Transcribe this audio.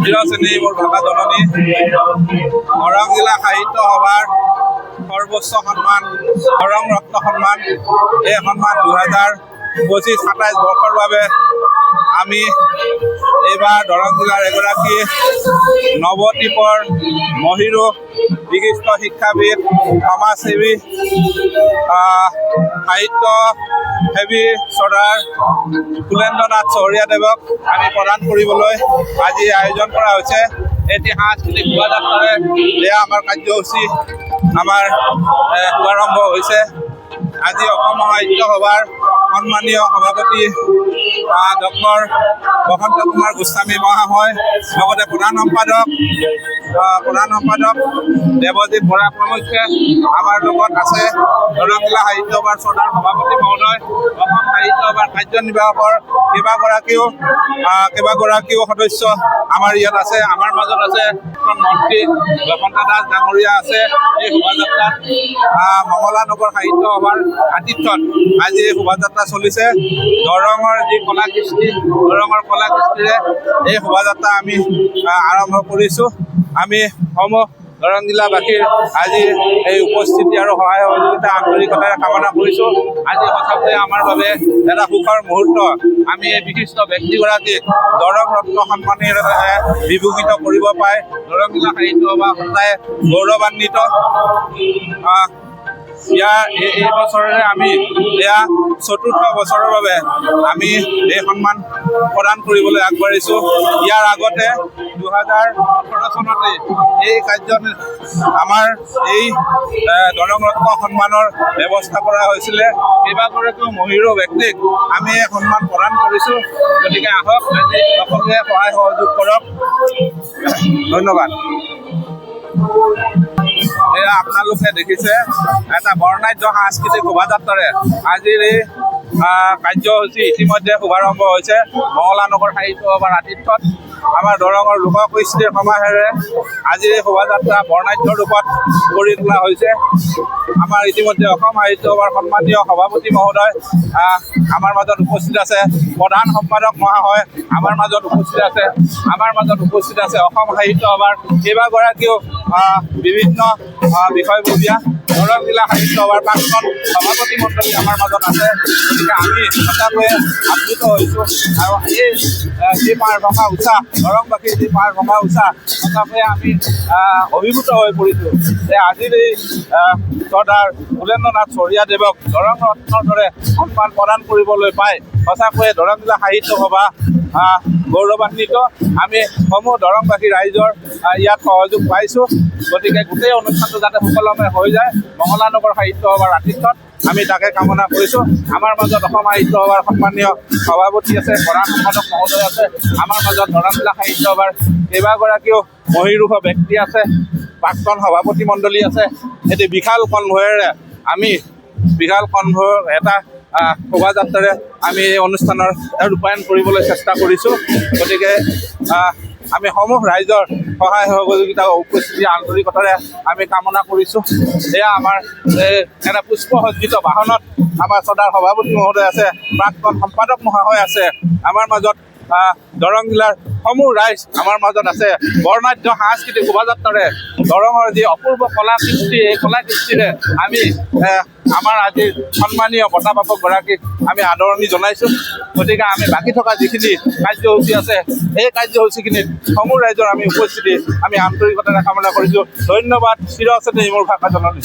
চিৰচেনী মোৰ ভাষা জননী দৰং জিলা সাহিত্য সভাৰ সৰ্বোচ্চ সন্মান দৰং ৰত্ন সন্মান। এই সন্মান 2025-27 বৰ্ষৰ বাবে আমি এইবাৰ দৰং জিলাৰ এগৰাকী নৱদ্বীপৰ মহিৰো বিশিষ্ট শিক্ষাবিদ, সমাজসেৱী, সাহিত্যসেৱী শ্ৰদ্ধাৰ কুলেন্দ্ৰনাথ চহৰীয়াদেৱক আমি প্ৰদান কৰিবলৈ আজি আয়োজন কৰা হৈছে। এটি সাংস্কৃতিক শোভাযাত্ৰাৰে এয়া আমাৰ কাৰ্যসূচী আমাৰ শুভাৰম্ভ হৈছে। আজি অসম সাহিত্য সভাৰ সন্মানীয় সভাপতি ডক্টৰ বসন্ত কুমাৰ গোস্বামী মহাশয়, লগতে প্ৰধান সম্পাদক দেৱজিৎ বৰা প্ৰমুখ্যে আমাৰ লগত আছে। দৰং জিলা সাহিত্য সভাৰ শ্ৰদ্ধাৰ সভাপতি মহোদয়, অসম সাহিত্য সভাৰ কাৰ্যনিৰ্বাহকৰ কেইবাগৰাকীও সদস্য আমাৰ ইয়াত আছে। আমাৰ মাজত আছে মন্ত্ৰী বসন্ত দাস ডাঙৰীয়া আছে। এই শোভাযাত্ৰাত মঙলানগৰ সাহিত্য সভাৰ আতিথ্যত আজি এই শোভাযাত্ৰা চলিছে। দৰঙৰ যি কলা কৃষ্টিৰে এই শোভাযাত্ৰা আমি আৰম্ভ কৰিছোঁ। আমি সমূহ দৰং জিলাবাসীৰ আজি এই উপস্থিতি আৰু সহায় সহযোগিতা আন্তৰিকতাৰে কামনা কৰিছোঁ। আজি সঁচাকৈ আমাৰ বাবে এটা সুখৰ মুহূৰ্ত। আমি এই বিশিষ্ট ব্যক্তিগৰাকীক দৰং ৰত্ন সন্মানেৰে বিভূষিত কৰিব পাই দৰং জিলা সাহিত্য সভা সদায় গৌৰৱান্বিত। এই বছৰৰে আমি এয়া ৪ৰ্থ বছৰৰ বাবে আমি এই সন্মান প্ৰদান কৰিবলৈ আগবাঢ়িছোঁ। ইয়াৰ আগতে 2018 চনতে এই আমাৰ এই দৰং ৰত্ন সন্মানৰ ব্যৱস্থা কৰা হৈছিলে। কেইবাগৰাকীও মহিৰো ব্যক্তিক আমি এই সন্মান প্ৰদান কৰিছোঁ। গতিকে আহক আজি সকলোৱে সহায় সহযোগ কৰক। ধন্যবাদ। এয়া আপোনালোকে দেখিছে এটা বৰ্ণাঢ্য সাংস্কৃতিক শোভাযাত্ৰাৰে আজিৰ এই কাৰ্যসূচী ইতিমধ্যে শুভাৰম্ভ হৈছে। মঙলানগৰ সাহিত্য সভাৰ আতিথ্যত আমাৰ দৰঙৰ লোককৃষ্টিৰ সমাহেৰে আজিৰ এই শোভাযাত্ৰা বৰ্ণাঢ্য ৰূপত গঢ়ি তোলা হৈছে। আমাৰ ইতিমধ্যে অসম সাহিত্য সভাৰ সন্মানীয় সভাপতি মহোদয় আমাৰ মাজত উপস্থিত আছে। প্ৰধান সম্পাদক মহাশয় আমাৰ মাজত উপস্থিত আছে। আমাৰ মাজত উপস্থিত আছে অসম সাহিত্য সভাৰ কেইবাগৰাকীও বিভিন্ন বিষয়ববীয়া। দৰং জিলা সাহিত্য সভাৰ প্ৰাক্তন সভাপতি মণ্ডলী আমাৰ মাজত আছে। গতিকে আমি সঁচাকৈয়ে আপ্লুত হৈছোঁ আৰু এই যি পাৰ ভঙা উৎসাহ, দৰংবাসীৰ যি পাৰ ভঙা উৎসাহ, সঁচাকৈয়ে আমি অভিভূত হৈ পৰিছোঁ যে আজিৰ এই শ্ৰদ্ধাৰ কুলেন্দ্ৰনাথ চহৰীয়াদেৱক দৰং ৰত্নৰ দৰে সন্মান প্ৰদান কৰিবলৈ পাই সঁচাকৈয়ে দৰং জিলা সাহিত্য সভা গৌৰৱান্বিত। আমি সমূহ দৰংবাসী ৰাইজৰ ইয়াত সহযোগ পাইছোঁ। গতিকে গোটেই অনুষ্ঠানটো যাতে সুকলমে হৈ যায় মঙলানগৰ সাহিত্য সভাৰ আতিথ্যত আমি তাকে কামনা কৰিছোঁ। আমাৰ মাজত অসম সাহিত্য সভাৰ সন্মানীয় সভাপতি আছে, প্ৰধান সম্পাদক মহোদয় আছে। আমাৰ মাজত দৰং জিলা সাহিত্য সভাৰ কেইবাগৰাকীও মহিৰূহ ব্যক্তি আছে, প্ৰাক্তন সভাপতি মণ্ডলী আছে। এটি বিশাল কনভয়েৰে এটা শোভাযাত্ৰাৰে আমি এই অনুষ্ঠানৰ ৰূপায়ণ কৰিবলৈ চেষ্টা কৰিছোঁ। গতিকে আমি সমূহ ৰাইজৰ সহায় সহযোগিতা উপস্থিতি আন্তৰিকতাৰে আমি কামনা কৰিছোঁ। এয়া আমাৰ এটা পুষ্পসজ্জিত বাহনত আমাৰ শ্ৰদ্ধাৰ সভাপতি মহোদয় আছে, প্ৰাক্তন সম্পাদক মহাশয় আছে। আমাৰ মাজত দৰং জিলাৰ সমূহ ৰাইজ আমাৰ মাজত আছে। বৰ্ণাঢ্য সাংস্কৃতিক শোভাযাত্ৰাৰে দৰঙৰ যি অপূৰ্ব কলা কৃষ্টি, এই কলা কৃষ্টিৰে আমি আমাৰ আজিৰ সন্মানীয় বঁটাপ্ৰাপকগৰাকীক আমি আদৰণি জনাইছোঁ। গতিকে আমি বাকী থকা যিখিনি কাৰ্যসূচী আছে সেই কাৰ্যসূচীখিনিত সমূহ ৰাইজৰ আমি উপস্থিতি আমি আন্তৰিকতাৰে কামনা কৰিছোঁ। ধন্যবাদ। চিৰচেনী মোৰ ভাষা জননী।